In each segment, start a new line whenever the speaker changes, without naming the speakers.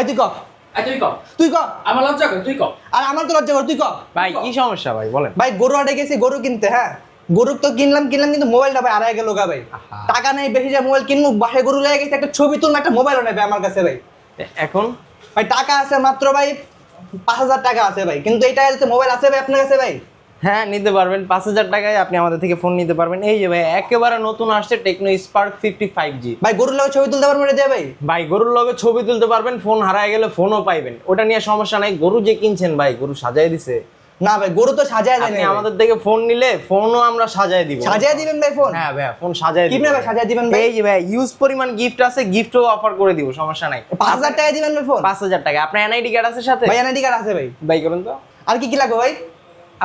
তুই ক,
তুই ক,
তুই ক।
আমার লজ্জা কর, তুই ক।
আর আমার তো লজ্জা কর, তুই ক।
ভাই কি সমস্যা ভাই বলেন।
ভাই গরু হাটে গেছি গরু কিনতে, হ্যাঁ গরু তো কিনলাম কিন্তু মোবাইলটা ভাই আড়াই গেল গা ভাই। টাকা নেই বেশি, যে মোবাইল কিনবো, বাসায় গরু লেগে গেছে, একটা ছবি তুলবো, একটা মোবাইলও নেবে আমার কাছে ভাই।
এখন
ভাই টাকা আছে মাত্র ভাই 5,000 টাকা আছে ভাই, কিন্তু এই টাকাতে মোবাইল আছে ভাই আপনার কাছে ভাই?
হ্যাঁ নিতে পারবেন, 5,000 টাকায় আপনি আমাদের থেকে ফোন নিতে পারবেন। এই যে ভাই একেবারে নতুন আসছে টেকনো স্পার্ক 55G।
ভাই গরুর লগে ছবি তুলতে পারবেন এটা ভাই?
ভাই গরুর লগে ছবি তুলতে পারবেন, ফোন হারায় গেলে ফোনও পাইবেন, ওটা নিয়ে সমস্যা নাই। গরু যে কিনছেন ভাই, গরু সাজায় দিছে।
না ভাই গরু তো সাজায় দেন,
আপনি আমাদের থেকে ফোন নিলে ফোনও আমরা সাজায় দিব।
সাজায় দিবেন ভাই ফোন?
হ্যাঁ ভাই ফোন সাজায়
কি
দিব।
ভাই সাজায় দিবেন ভাই?
এই যে ভাই ইউজ পরিমাণ গিফট আছে, গিফটও অফার করে দিব, সমস্যা নাই।
5,000 টাকা দিবেন ভাই ফোন?
5,000 টাকা। আপনার এনআইডি কার্ড আছে সাথে?
ভাই এনআইডি কার্ড আছে ভাই।
ভাই করুন তো।
আর কি কি লাগবে ভাই?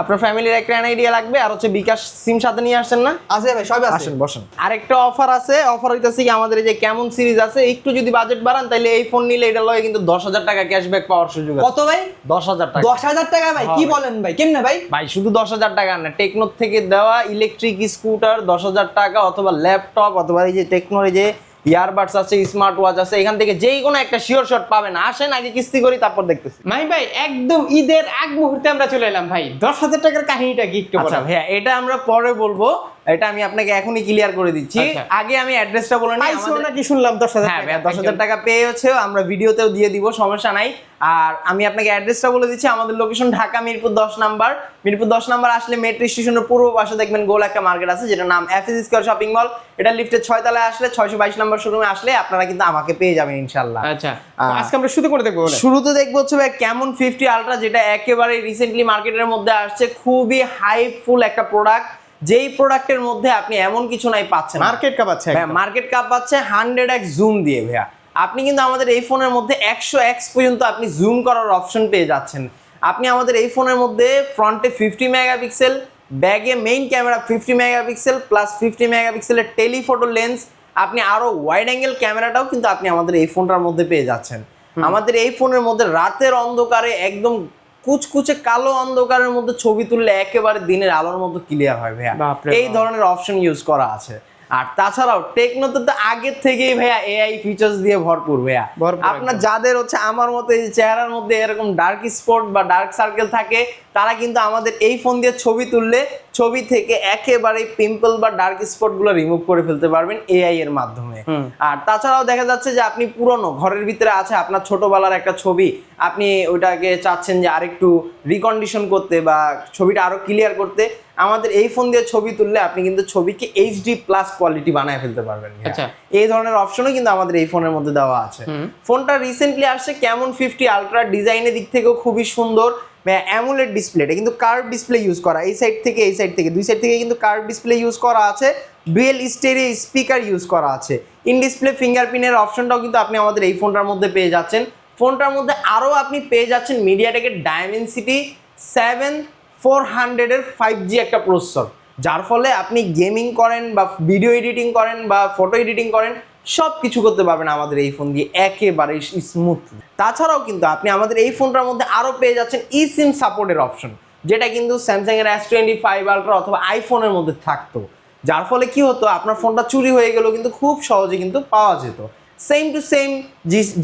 আপনার ফ্যামিলির একটা এনআইডি লাগবে, আর হচ্ছে বিকাশ সিম সাথে নিয়ে আসছেন না?
আছে ভাই, সবই আছে।
আসেন বসেন। আরেকটা অফার আছে, অফার হইতাছে কি আমাদের এই যে কেমন সিরিজ আছে, একটু যদি বাজেট বাড়ান তাহলে এই ফোন নিলে এটা লয় কিন্তু 10,000 টাকা ক্যাশব্যাক পাওয়ার সুযোগ আছে।
কত ভাই?
10,000 টাকা।
10,000 টাকা ভাই? কি বলেন ভাই, কেমনে ভাই?
ভাই শুধু 10,000 টাকা না, টেকনোর থেকে দেওয়া ইলেকট্রিক স্কুটার 10,000 টাকা, অথবা ল্যাপটপ, অথবা এই যে টেকনোর এই যে ইয়ারবাডস আছে, স্মার্ট ওয়াচ আছে, এখান থেকে যেই কোনো একটা শিওর শট পাবেন। আসেন আগে কিস্তি করি তারপর দেখতেছি।
মাই ভাই একদম ঈদের আগ মুহূর্তে আমরা চলে এলাম ভাই। 10,000 টাকার কাহিনীটা কি একটু
আচ্ছা
বলেন?
ভাইয়া এটা আমরা পরে বলবো, এটা আমি আপনাকে এখনই ক্লিয়ার করে দিচ্ছি।
আচ্ছা।
আগে আমি অ্যাড্রেসটা বলে নিই।
পাইছো নাকি শুনলাম 10,000
হ্যাঁ
টাকা?
ভাইয়া 10,000 টাকা পেয়ে হচ্ছে আমরা ভিডিওতেও দিয়ে দিব, সমস্যা নাই। আর আমি আপনাকে অ্যাড্রেসটা বলে দিচ্ছি। আমাদের location Dhaka Mirpur 10 number. Mirpur 10 number আসলে মেট্রো স্টেশনের পূর্ব পাশে দেখবেন গোল একটা মার্কেট আছে, যেটা নাম এফএস স্কয়ার শপিং মল। এটা লিফটের 6 তলায় আসলে 622 নাম্বার শোরুমে আসলে আপনারা কিন্তু আমাকে পেয়ে যাবেন ইনশাআল্লাহ।
আচ্ছা আজকে আমরা শুরু করে দেখবো বলেন।
শুরুতে দেখবো হচ্ছে ভাই কেমন 50 আলট্রা, যেটা একেবারে রিসেন্টলি মার্কেটের মধ্যে আসছে, খুবই হাইপফুল একটা প্রোডাক্ট। যেই প্রোডাক্টের মধ্যে আপনি এমন কিছু নাই পাচ্ছেন,
মার্কেট কাপ আছে
ভাইয়া মার্কেট কাপ পাচ্ছে 100x জুম দিয়ে। ভাইয়া আপনি কিন্তু আমাদের এই ফোনের মধ্যে 100x পর্যন্ত আপনি জুম করার অপশন পেয়ে যাচ্ছেন। আপনি আমাদের এই ফোনের মধ্যে ফ্রন্টে 50 মেগাপিক্সেল, ব্যাগে মেইন ক্যামেরা 50 মেগাপিক্সেল প্লাস 50 মেগাপিক্সেলের টেলিফোটো লেন্স, আপনি আরো ওয়াইড অ্যাঙ্গেল ক্যামেরাটাও কিন্তু আপনি আমাদের এই ফোনটার মধ্যে পেয়ে যাচ্ছেন। আমাদের এই ফোনের মধ্যে রাতের অন্ধকারে একদম কুচকুচে কালো অন্ধকারের মধ্যে ছবি তুললে একেবারে দিনের আলোর মতো ক্লিয়ার হয় ভাইয়া। এই ধরনের অপশন ইউজ করা আছে। আর তাছাড়াও টেকনোতে তো আগের থেকেই ভাইয়া এআই ফিচার্স দিয়ে ভরপুর ভাইয়া। আপনার যাদের হচ্ছে আমার মতো এই চেহারার মধ্যে এরকম ডার্ক স্পট বা ডার্ক সার্কেল থাকে, তারা কিন্তু আমাদের এই ফোন দিয়ে ছবি তুললে ছবি থেকে একেবারে পিম্পল বা ডার্ক স্পট গুলো রিমুভ করে ফেলতে পারবেন এআই এর মাধ্যমে। আর তাছাড়াও দেখা যাচ্ছে যে আপনি পুরনো ঘরের ভিতরে আছে আপনার ছোটবেলার একটা ছবি, আপনি ওইটাকে চাচ্ছেন যে আরেকটু রিকন্ডিশন করতে বা ছবিটা আরো ক্লিয়ার করতে, আমাদের এই ফোন দিয়ে ছবি তুললে আপনি কিন্তু ছবিকে এইচডি প্লাস কোয়ালিটি বানায় ফেলতে পারবেন।
আচ্ছা
এই ধরনের অপশনও কিন্তু আমাদের এই ফোনের মধ্যে দেওয়া আছে। ফোনটা রিসেন্টলি আসছে কেমন 50 আলট্রা, ডিজাইনের দিক থেকেও খুবই সুন্দর। অ্যামোলেড ডিসপ্লে, এটা কিন্তু কার্ভ ডিসপ্লে ইউজ করা, এই সাইড থেকে এই সাইড থেকে দুই সাইড থেকে কিন্তু কার্ভ ডিসপ্লে ইউজ করা আছে। ডুয়েল স্টেরিও স্পিকার ইউজ করা আছে। ইন ডিসপ্লে ফিঙ্গারপ্রিন্টের অপশনটাও কিন্তু আপনি আমাদের এই ফোনটার মধ্যে পেয়ে যাচ্ছেন। ফোনটার মধ্যে আরও আপনি পেয়ে যাচ্ছেন মিডিয়াটেকের ডায়মেনসিটি 7400 এর 5G একটা প্রসেসর, যার ফলে আপনি গেমিং করেন বা ভিডিও এডিটিং করেন বা ফটো এডিটিং করেন, সব কিছু করতে পারবেন আমাদের এই ফোন দিয়ে একেবারে স্মুথলি। তাছাড়াও কিন্তু আপনি আমাদের এই ফোনটার মধ্যে আরও পেয়ে যাচ্ছেন ই সিম সাপোর্টের অপশন, যেটা কিন্তু স্যামসাংয়ের S25 আলট্রা অথবা আইফোনের মধ্যে থাকতো, যার ফলে কি হতো আপনার ফোনটা চুরি হয়ে গেলেও কিন্তু খুব সহজে কিন্তু পাওয়া যেত। সেম টু সেম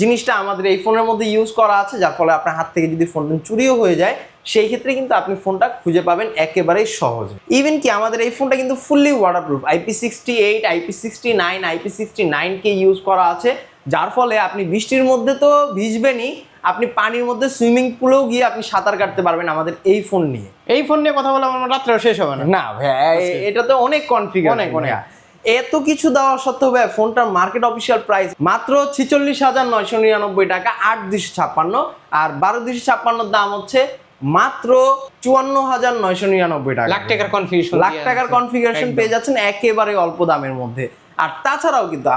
জিনিসটা আমাদের এই ফোনের মধ্যে ইউজ করা আছে, যার ফলে আপনার হাত থেকে যদি ফোনটা চুরিও হয়ে যায় সেই ক্ষেত্রে কিন্তু আপনি ফোনটা খুঁজে পাবেন একেবারেই সহজে। ইভেন কি আমাদের এই ফোনটা কিন্তু fully waterproof, IP68, IP69, IP69কে use করা আছে, যার ফলে আপনি বৃষ্টির মধ্যে তো ভিজবেনই, আপনি পানির মধ্যে সুইমিং পুলেও গিয়ে আপনি সাঁতার কাটতে পারবেন আমাদের এই ফোন নিয়ে।
এই ফোন নিয়ে কথা বললাম আমরা, রাত্রেও শেষ হবে না।
না ভাইয়া এটা তো অনেক কনফিগারেশন, অনেক এত কিছু দেওয়া সত্ত্বেও ভাই ফোনটার মার্কেট অফিসিয়াল প্রাইস মাত্র 46,999 টাকা 8,256, আর 12,256 দাম হচ্ছে মাত্র 54,999 টাকা।
লাখ টাকার কনফিগারেশন,
লাখ টাকার কনফিগারেশন পেয়ে যাচ্ছেন একেবারে অল্প দামের মধ্যে। আর তাছাড়াও কিন্তু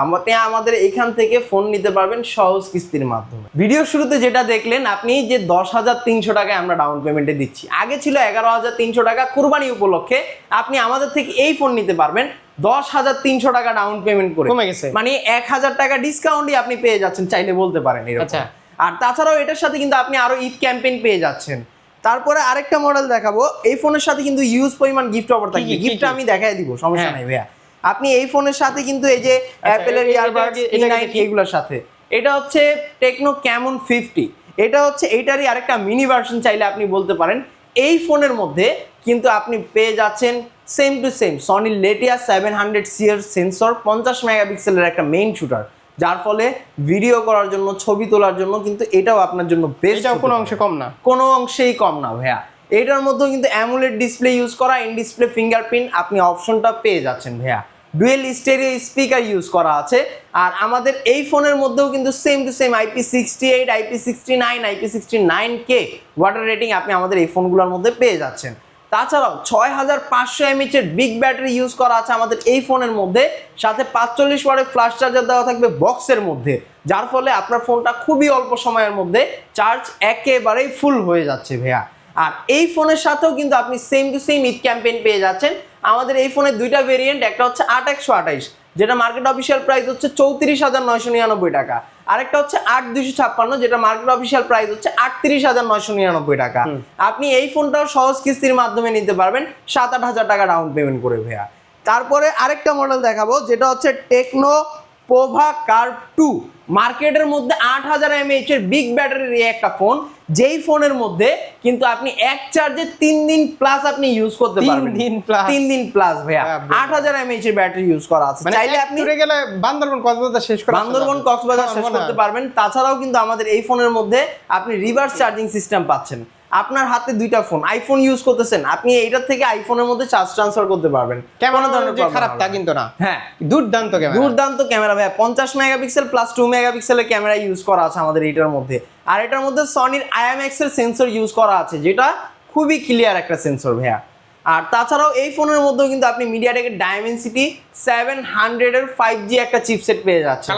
আমাদের এখান থেকে ফোন নিতে পারবেন সহজ কিস্তির মাধ্যমে। ভিডিও শুরুতে যেটা দেখলেন আপনি যে 10,300 টাকায় আমরা ডাউন পেমেন্টে দিচ্ছি, আগে ছিল 11,300 টাকা। কুরবানি উপলক্ষে আপনি আমাদের থেকে এই ফোন নিতে পারবেন 10,300 টাকা ডাউন পেমেন্ট করে,
কমে গেছে,
মানে 1,000 টাকা ডিসকাউন্টই আপনি পেয়ে যাচ্ছেন, চাইলে বলতে পারেন এরকম।
আচ্ছা
আর তাছাড়াও এটার সাথে কিন্তু আপনি আরো ঈদ ক্যাম্পেইন পেয়ে যাচ্ছেন। তারপরে আরেকটা মডেল দেখাবো, এই ফোনের সাথে কিন্তু ইউজ পরিমাণ গিফট অফার থাকবে, গিফটটা আমি দেখাই দিব, সমস্যা নাই ভাইয়া। আপনি এই ফোনের সাথে কিন্তু এই যে অ্যাপেলের ইয়ারবাডস E9 এগুলোর সাথে এটা হচ্ছে টেকনো ক্যামন 50। এটা হচ্ছে এইটারই আরেকটা মিনি ভার্সন চাইলে আপনি বলতে পারেন। এই ফোনের মধ্যে কিন্তু আপনি পেয়ে যাচ্ছেন সেম টু সেম সনির লেটিয়া 700 সিআর সেন্সর, 50 মেগাপিক্সেলের একটা মেইন শুটার, যার ফলে ভিডিও করার জন্য, ছবি তোলার জন্য কিন্তু এটাও আপনার জন্য বেস্ট।
এটাও কোনো অংশে কম না,
কোনো অংশেই কম না ভাইয়া। এটার মধ্যেও কিন্তু অ্যামোলেড ডিসপ্লে ইউজ করা, ইন ডিসপ্লে ফিঙ্গারপ্রিন্ট আপনি অপশনটা পেয়ে যাচ্ছেন ভাইয়া। ডুয়েল স্টেরিও স্পিকার ইউজ করা আছে। আর আমাদের এই ফোনের মধ্যেও কিন্তু same to same IP68, IP69, IP69K water rating আপনি আমাদের এই ফোনগুলোর মধ্যে পেয়ে যাচ্ছেন। তাছাড়াও 6500 mAh এর বিগ ব্যাটারি ইউজ করা আছে আমাদের এই ফোনের মধ্যে, সাথে 45 ওয়াটের ফ্ল্যাশ চার্জার দেওয়া থাকবে বক্সের মধ্যে, যার ফলে আপনার ফোনটা খুবই অল্প সময়ের মধ্যে চার্জ একেবারেই ফুল হয়ে যাচ্ছে ভাইয়া। আর এই ফোনের সাথেও কিন্তু আপনি same to same Eid campaign পেয়ে যাচ্ছেন। আমাদের এই ফোনের দুইটা ভেরিয়েন্ট, একটা হচ্ছে 8128 যেটা মার্কেট অফিসিয়াল প্রাইস হচ্ছে 34,999 টাকা, আরেকটা হচ্ছে 8256 যেটা মার্কেট অফিসিয়াল প্রাইস হচ্ছে 38,999 টাকা। আপনি এই ফোনটাও সহজ কিস্তির মাধ্যমে নিতে পারবেন 7-8 হাজার টাকা ডাউন পেমেন্ট করে ভাইয়া। তারপরে আরেকটা মডেল দেখাবো যেটা হচ্ছে টেকনো পোভা কার্ভ 2। মার্কেটের মধ্যে 8000 mAh এর বিগ ব্যাটারির একটা ফোন, যেই ফোনের মধ্যে কিন্তু আপনি এক চার্জে 3 দিন প্লাস আপনি ইউজ করতে পারবেন। 3 দিন প্লাস ভাইয়া, 8000 mAh এর ব্যাটারি ইউজ করা আছে। চাইলে আপনি
ট্যুরে গেলে বান্দরবন কক্সবাজার শেষ
করতে পারবেন। তাছাড়াও কিন্তু আমাদের এই ফোনের মধ্যে আপনি রিভার্স চার্জিং সিস্টেম পাচ্ছেন। আপনার হাতে দুইটা ফোন, আইফোন ইউজ করতেছেন, আপনি এইটার থেকে আইফোনের মধ্যে চার্জ ট্রান্সফার করতে পারবেন।
কেমন ধরনের খারাপ তা কিন্তু না,
হ্যাঁ
দুর্দান্ত
ক্যামেরা ভাইয়া। 50 মেগাপিক্সেল প্লাস 2 মেগাপিক্সেলের ক্যামেরা ইউজ করা আছে আমাদের এইটার মধ্যে। আর এটার মধ্যে সনির IMX এর সেন্সর ইউজ করা আছে, যেটা খুবই ক্লিয়ার একটা সেন্সর ভাইয়া। আর তাছাড়াও এই ফোনের মধ্যেও কিন্তু আপনি মিডিয়াটেকের ডায়মেনসিটি 700 এর 5G একটা চিপসেট পেয়ে যাচ্ছেন।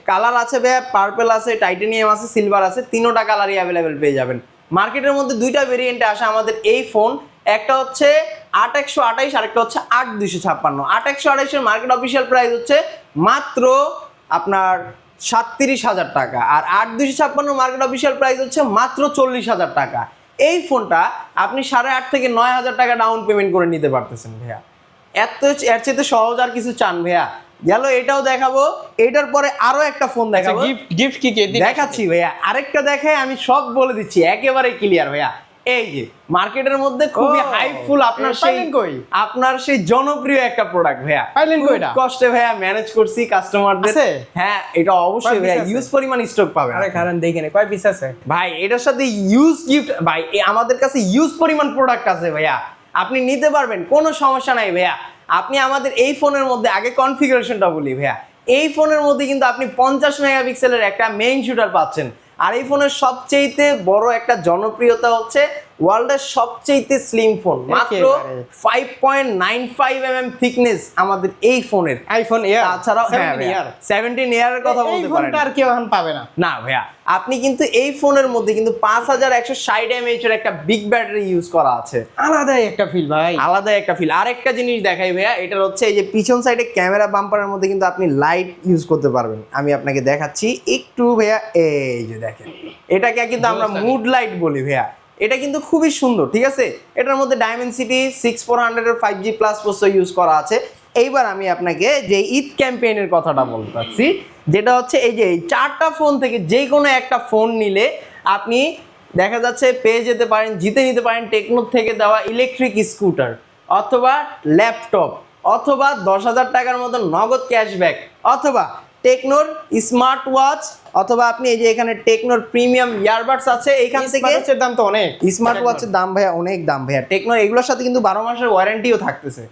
কালার আছে ভাইয়া, পার্পল আছে, টাইটানিয়াম আছে, সিলভার আছে, তিনোটা কালারই অ্যাভেলেবেল পেয়ে যাবেন। মার্কেটের মধ্যে দুইটা ভেরিয়েন্টে আসে আমাদের এই ফোন, একটা হচ্ছে 8128 আর একটা হচ্ছে 8256। 8128 এর মার্কেট অফিসিয়াল প্রাইস হচ্ছে মাত্র আপনার 37,000 টাকা, আর 8256 মার্কেট অফিসিয়াল প্রাইস হচ্ছে মাত্র 40,000 টাকা। এই ফোনটা আপনি 8,500 থেকে 9,000 টাকা ডাউন পেমেন্ট করে নিতে পারতেছেন ভাইয়া। এর চেয়ে সহজ আর কিছু চান ভাইয়া? গেল এটাও দেখাবো, এটার পরে আরো একটা ফোন দেখাবো।
গিফট কি
দেখাচ্ছি ভাইয়া, আরেকটা দেখাই, আমি সব বলে দিচ্ছি একেবারে ক্লিয়ার ভাইয়া। এই যে মার্কেটের মধ্যে খুবই হাইপফুল আপনার সেই জনপ্রিয় একটা প্রোডাক্ট ভাইয়া। কষ্টে ভাইয়া ম্যানেজ করছি কাস্টমারদের। হ্যাঁ, এটা অবশ্যই ভাইয়া ইউজ পরিমাণ স্টক পাবেন।
আরে কারণ দেখেন কয় পিস আছে
ভাই, এটার সাথে ইউজ গিফট ভাই, আমাদের কাছে ইউজ পরিমাণ প্রোডাক্ট আছে ভাইয়া, আপনি নিতে পারবেন, কোনো সমস্যা নাই ভাইয়া। আপনি আমাদের এই ফোনের মধ্যে আগে কনফিগারেশনটা বলি ভাইয়া। এই ফোনের মধ্যে কিন্তু আপনি 50 মেগাপিক্সেলের একটা মেইন শুটার পাচ্ছেন। আর এই ফোনের সবচেয়ে বড় একটা জনপ্রিয়তা হচ্ছে ওয়ার্ল্ডের সবচেয়ে স্লিম ফোন, মাত্র 5.95 mm থিকনেস আমাদের এই ফোনের
আইফোন এয়ার।
তাছাড়াও 17 ইয়ারের কথা বলতে পারেন,
আর কেউ এখন পাবে না।
না ভাইয়া, আপনি কিন্তু এই ফোনের মধ্যে কিন্তু 5160 mAh এর একটা বিগ ব্যাটারি ইউজ করা আছে।
আলাদাই একটা ফিল ভাই,
আলাদাই একটা ফিল। আরেকটা জিনিস দেখাই ভাইয়া, এটার হচ্ছে এই যে পিছন সাইডে ক্যামেরা বাম্পারের মধ্যে কিন্তু আপনি লাইট ইউজ করতে পারবেন। আমি আপনাকে দেখাচ্ছি একটু ভাইয়া, এই যে দেখেন, এটাকে কিন্তু আমরা মুড লাইট বলি ভাইয়া। এটা কিন্তু খুবই সুন্দর, ঠিক আছে। এটার মধ্যে ডায়মেনসিটি 6400 এর 5G প্লাস প্রসেসর ইউজ করা আছে। এইবার আমি আপনাকে যে ঈদ ক্যাম্পেইনের কথাটা বলতে চাচ্ছি, যেটা হচ্ছে এই যে 4টা ফোন থেকে যে কোনো একটা ফোন নিলে আপনি দেখা যাচ্ছে পেয়ে যেতে পারেন, জিতে নিতে পারেন টেকনোর থেকে দেওয়া ইলেকট্রিক স্কুটার, অথবা ল্যাপটপ, অথবা 10,000 টাকার মতো নগদ ক্যাশব্যাক, অথবা টেকনোর স্মার্ট ওয়াচ, অথবা আপনি এই যে এখানে টেকনোর প্রিমিয়াম ইয়ারবাডস আছে। এইখান থেকে
দাম তো অনেক,
স্মার্ট ওয়াচের দাম ভাইয়া অনেক দাম ভাইয়া। টেকনোর এগুলোর সাথে কিন্তু 12 মাসের ওয়ারেন্টিও থাকতেছে।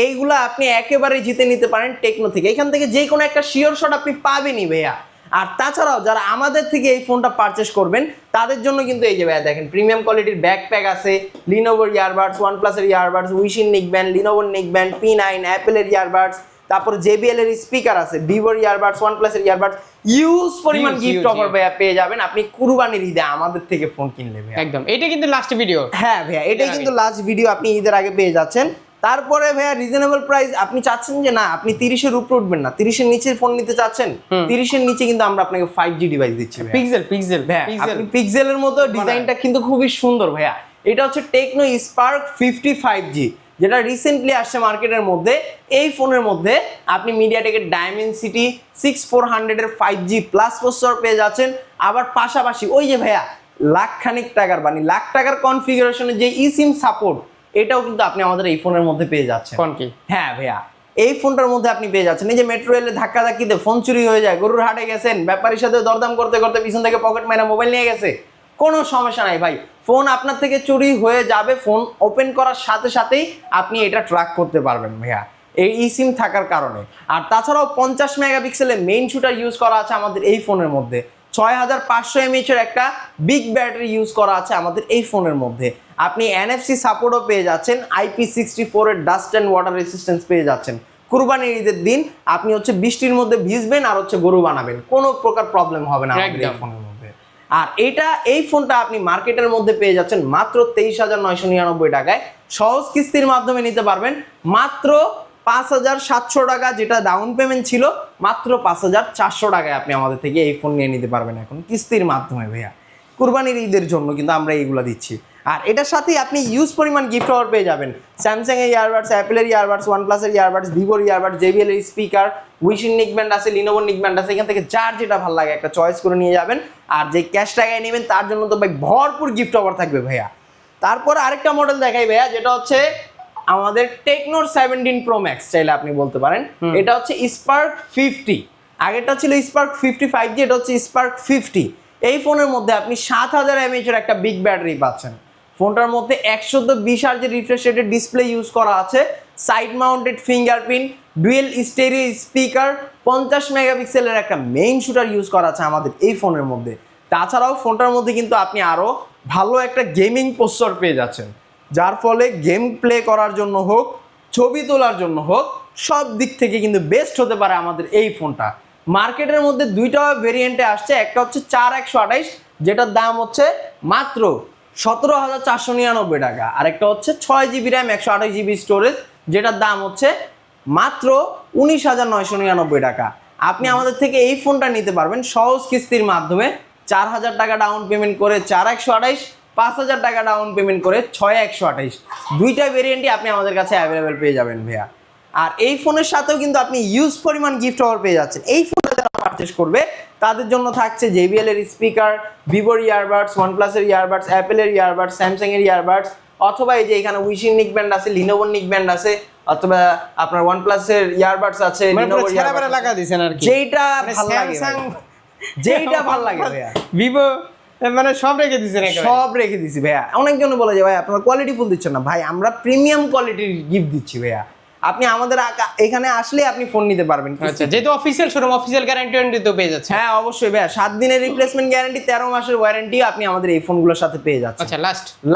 এইগুলো আপনি একেবারে জিতে নিতে পারেন টেকনো থেকে। এখান থেকে যে কোনো একটা শিওর শট আপনি পাবেনই ভাইয়া। আর তাছাড়াও যারা আমাদের থেকে এই ফোনটা পারচেস করবেন তাদের জন্য কিন্তু এই যে ভাইয়া দেখেন, প্রিমিয়াম কোয়ালিটির ব্যাকপ্যাক আছে, লিনোভোর ইয়ারবাডস, ওয়ানপ্লাসের ইয়ারবাডস, উইশিন নেকব্যান্ড, লিনোভোর নেকব্যান্ড, P9, অ্যাপেলের ইয়ারবাডস, তারপর JBL এর স্পিকার আছে, ভিভোর ইয়ারবাডস, ওয়ানপ্লাসের ইয়ারবাডস, ইউজ পরিমাণ গিফট অফার ভাইয়া পেয়ে যাবেন আপনি কুরবানির ঈদে আমাদের থেকে ফোন কিনলে ভাইয়া।
একদম, এটা কিন্তু লাস্ট ভিডিও।
হ্যাঁ ভাইয়া, এটাই কিন্তু লাস্ট ভিডিও, আপনি ঈদের আগে পেয়ে যাচ্ছেন। তারপরে ভাইয়া রিজনেবল প্রাইস, আপনি চাচ্ছেন যে না আপনি 30-এর উপরে উঠবেন না, 30-এর নিচে ফোন নিতে চাচ্ছেন, 30-এর নিচে কিন্তু আমরা আপনাকে 5G ডিভাইস দিচ্ছি
পিক্সেল
ভাইয়া। আপনি পিক্সেলের মতো ডিজাইনটা কিন্তু খুবই সুন্দর ভাইয়া। এটা হচ্ছে টেকনো স্পার্ক 50 5G, যেটা রিসেন্টলি আসছে মার্কেটের মধ্যে। এই ফোনের মধ্যে আপনি মিডিয়াটেকের ডায়মেনসিটি 6400 এর 5G প্লাস প্রসেসর পেয়ে যাচ্ছেন। আবার পাশাপাশি ওই যে ভাইয়া লাখ টাকার কনফিগারেশনের যে ইসিম সাপোর্ট, এটাও কিন্তু আপনি আমাদের এই ফোনের মধ্যে পেয়ে যাচ্ছেন।
কোন কি?
হ্যাঁ ভাইয়া, এই ফোনটার মধ্যে আপনি পেয়ে যাচ্ছেন। এই যে মেট্রো রেলে ধাক্কাধাক্কিতে ফোন চুরি হয়ে যায়, গরুর হাটে গেছেন, ব্যাপারীর সাথে দরদাম করতে করতে পিছন থেকে পকেট মারা মোবাইল নিয়ে গেছে, কোনো সমস্যা নাই ভাই, ফোন আপনার থেকে চুরি হয়ে যাবে, ফোন ওপেন করার সাথে সাথেই আপনি এটা ট্র্যাক করতে পারবেন ভাইয়া এই ইসিম থাকার কারণে। আর তাছাড়াও 50 মেগাপিক্সেলের মেইন শুটার ইউজ করা আছে আমাদের এই ফোনের মধ্যে। 6500 mAh এর একটা বিগ ব্যাটারি ইউজ করা আছে আমাদের এই ফোনের মধ্যে। আপনি এনএফসি সাপোর্টও পেয়ে যাচ্ছেন, IP64 এর ডাস্ট অ্যান্ড ওয়াটার রেসিস্ট্যান্স পেয়ে যাচ্ছেন। কুরবানির ঈদের দিন আপনি হচ্ছে বৃষ্টির মধ্যে ভিজবেন আর হচ্ছে গরু বানাবেন, কোনো প্রকার প্রবলেম হবে না আমাদের এই ফোনের মধ্যে। আর এই ফোনটা আপনি মার্কেটের মধ্যে পেয়ে যাচ্ছেন মাত্র 23,999 টাকায়। সহজ কিস্তির মাধ্যমে নিতে পারবেন মাত্র 5,700 টাকা, যেটা ডাউন পেমেন্ট ছিল মাত্র 5,400 টাকায় আপনি আমাদের থেকে এই ফোন নিয়ে নিতে পারবেন এখন কিস্তির মাধ্যমে ভাইয়া। কুরবানির ঈদের জন্য কিন্তু আমরা এইগুলো দিচ্ছি। আর এটার সাথেই আপনি ইউজ পরিমাণ গিফট অফার পেয়ে যাবেন। স্যামসাং এর ইয়ারবাডস, অ্যাপেলের ইয়ারবাডস, ওয়ানপ্লাসের ইয়ারবাডস, ভিভোর ইয়ারবাডস, জেবিএল এর স্পিকার, উইশিং নিকব্যান্ড আছে, লিনোভোর নিকব্যান্ড আছে, এখান থেকে যার যেটা ভালো লাগে একটা চয়েস করে নিয়ে যাবেন। আর যে ক্যাশ টাকায় নেবেন তার জন্য তো ভাই ভরপুর গিফট অফার থাকবে ভাইয়া। তারপর আরেকটা মডেল দেখাই ভাইয়া, যেটা হচ্ছে আমাদের টেকনোর 17 প্রো ম্যাক্স চাইলে আপনি বলতে পারেন। এটা হচ্ছে স্পার্ক 50, আগেরটা ছিল স্পার্ক 55G, এটা হচ্ছে স্পার্ক 50। এই ফোনের মধ্যে আপনি 7000 mAh এর একটা বিগ ব্যাটারি পাচ্ছেন। ফোনটার মধ্যে 120 Hz রিফ্রেশ রেটের ডিসপ্লে ইউজ করা আছে, side mounted fingerprint, dual stereo speaker, 50 মেগাপিক্সেলের একটা মেইন শুটার ইউজ করা আছে আমাদের এই ফোনের মধ্যে। তাছাড়াও ফোনটার মধ্যে কিন্তু আপনি আরও ভালো একটা গেমিং প্রসেসর পেয়ে যাচ্ছেন, যার ফলে গেম প্লে করার জন্য হোক, ছবি তোলার জন্য হোক, সব দিক থেকে কিন্তু বেস্ট হতে পারে আমাদের এই ফোনটা। মার্কেটের মধ্যে দুইটা ভেরিয়েন্টে আসছে, একটা হচ্ছে 4128, যেটার দাম হচ্ছে মাত্র 17,499 টাকা, আর একটা হচ্ছে 6GB র্যাম 128GB স্টোরেজ, যেটার দাম হচ্ছে মাত্র 19,999 টাকা। আপনি আমাদের থেকে এই ফোনটা নিতে পারবেন সহজ কিস্তির মাধ্যমে 4,000 টাকা ডাউন পেমেন্ট করে 4128, 5,000 টাকা ডাউন পেমেন্ট করে 6128। দুইটা ভেরিয়েন্টই আপনি আমাদের কাছে অ্যাভেলেবেল পেয়ে যাবেন ভাইয়া। আর এই ফোনের সাথেও কিন্তু আপনি ইউজ পরিমাণ গিফট অফার পেয়ে যাচ্ছেন। এই ফোনটা যারা পারচেস করবে তাদের জন্য থাকছে জেবিএল এর স্পিকার, ভিভোর ইয়ারবাডস, ওয়ানপ্লাসের ইয়ারবাডস, অ্যাপেলের ইয়ারবাডস, স্যামসাং এর ইয়ারবাডস, অথবা এই যে এখানে উইশিং নিকব্যান্ড আছে, লিনোভোর নিকব্যান্ড আছে, অথবা আপনার ওয়ানপ্লাসের ইয়ারবাডস আছে, লিনোভোর ইয়ারবাডস
লাগা দিবেন আর কি,
যেইটা ভালো লাগে, যেইটা ভালো লাগে ভাইয়া।
ভিভো মানে সব রেখে দিছেন,
সব রেখে দিছি ভাইয়া। অনেকজন বলে যে ভাই আপনারা কোয়ালিটি ফুল দিচ্ছেন না, ভাই আমরা প্রিমিয়াম কোয়ালিটির গিফট দিচ্ছি ভাইয়া। আপনি আমাদের এখানে আসলে আপনি ফোন নিতে পারবেন।
আচ্ছা, যেহেতু অফিসিয়াল শোরুম, অফিসিয়াল গ্যারান্টি তো পেয়ে যাচ্ছে।
হ্যাঁ অবশ্যই ভাইয়া, 7 দিনের রিপ্লেসমেন্ট গ্যারান্টি, 13 মাসের ওয়ারেন্টি আপনি আমাদের এই ফোনগুলোর সাথে পেয়ে যাচ্ছেন।
আচ্ছা,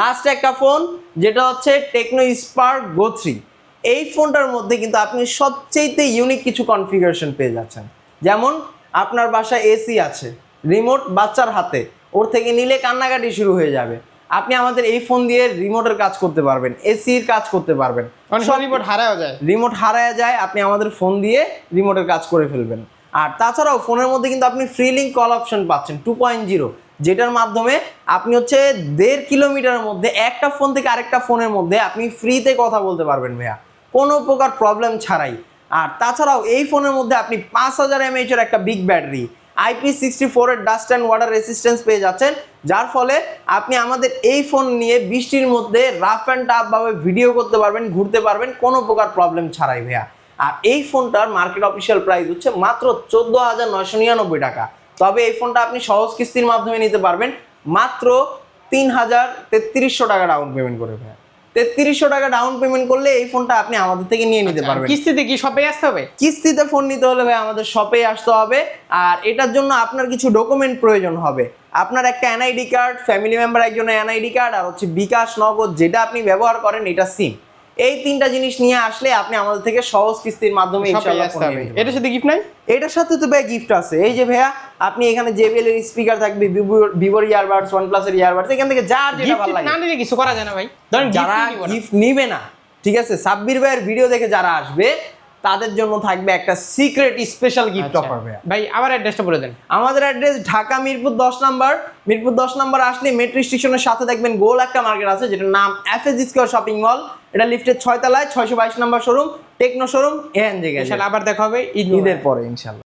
লাস্ট একটা ফোন যেটা হচ্ছে টেকনো স্পার্ক গো 3। এই ফোনটার মধ্যে কিন্তু আপনি সবচেয়ে ইউনিক কিছু কনফিগারেশন পেয়ে যাচ্ছেন, যেমন আপনার বাসায় এসি আছে, রিমোট বাচ্চার হাতে, ওর থেকে নিলে কান্নাকাটি শুরু হয়ে যাবে, আপনি আমাদের এই ফোন দিয়ে রিমোটের কাজ করতে পারবেন, এসির কাজ করতে পারবেন। রিমোট হারায় যায়, আপনি আমাদের ফোন দিয়ে রিমোটের কাজ করে ফেলবেন। আর তাছাড়াও ফোনের মধ্যে কিন্তু আপনি ফ্রি লিঙ্ক কল অপশন পাচ্ছেন 2.0, যেটার মাধ্যমে আপনি হচ্ছে 1.5 কিলোমিটারের মধ্যে একটা ফোন থেকে আরেকটা ফোনের মধ্যে আপনি ফ্রিতে কথা বলতে পারবেন ভাইয়া, কোনো প্রকার প্রবলেম ছাড়াই। আর তাছাড়াও এই ফোনের মধ্যে আপনি 5,000 mAh এর একটা বিগ ব্যাটারি, IP64 এর ডাস্ট অ্যান্ড ওয়াটার রেসিস্ট্যান্স পেয়ে যাচ্ছেন, যার ফলে আপনি আমাদের এই ফোন নিয়ে বৃষ্টির মধ্যে রাফ অ্যান্ড টাফ ভাবে ভিডিও করতে পারবেন, ঘুরতে পারবেন, কোনো প্রকার প্রবলেম ছাড়াই ভাইয়া। আর এই ফোনটার মার্কেট অফিসিয়াল প্রাইস হচ্ছে মাত্র 14,999 টাকা। তবে এই ফোনটা আপনি সহজ কিস্তির মাধ্যমে নিতে পারবেন মাত্র 3,3300 টাকা ডাউন পেমেন্ট করে ভাইয়া। 3300 টাকা ডাউন পেমেন্ট করলে এই ফোনটা আপনি আমাদের থেকে নিয়ে নিতে পারবেন।
কিস্তিতে কি শপে আসতে হবে?
কিস্তিতে ফোন নিতে হলে ভাই আমাদের শপে আসতে হবে। আর এটার জন্য আপনার কিছু ডকুমেন্ট প্রয়োজন হবে, আপনার একটা এনআইডি কার্ড, ফ্যামিলি মেম্বার একজনের এনআইডি কার্ড, আর হচ্ছে বিকাশ, নগদ যেটা আপনি ব্যবহার করেন এটা সিম। এই তিনটা জিনিস নিয়ে আসলে আপনি আমাদের থেকে সহজ কিস্তির মাধ্যমে ইনশাআল্লাহ ফোন নিতে পারবেন।
এটার সাথে গিফট নাই?
এটার সাথে তো ভাই গিফট আছে। এই যে ভাইয়া আপনি এখানে জেবিএল এর স্পিকার থাকবে, ভিভোর ইয়ারবাডস, ওয়ানপ্লাসের ইয়ারবাডস, এখান থেকে যার যেটা ভালো লাগে।
না নিলে কিছু করা যায় না ভাই। ধরেন
যারা গিফট নিবে না, ঠিক আছে, সাব্বির ভাইয়ের ভিডিও দেখে যারা আসবে তাদের জন্য থাকবে একটা সিক্রেট স্পেশাল গিফট অফার ভাইয়া।
ভাই আবার অ্যাড্রেসটা বলে দেন।
আমাদের address Dhaka Mirpur 10 number. Mirpur 10 number আসলে মেট্রো স্টেশনের সাথে দেখবেন গোল একটা মার্কেট আছে, যেটার নাম এফএস স্কয়ার শপিং মল। এটা লিফটের 6 তলায় 622 নম্বর showroom, Tecno showroom, NJ gadget.
ইনশাআল্লাহ আবার দেখা হবে ঈদের
ঈদের পরে ইনশাল্লাহ।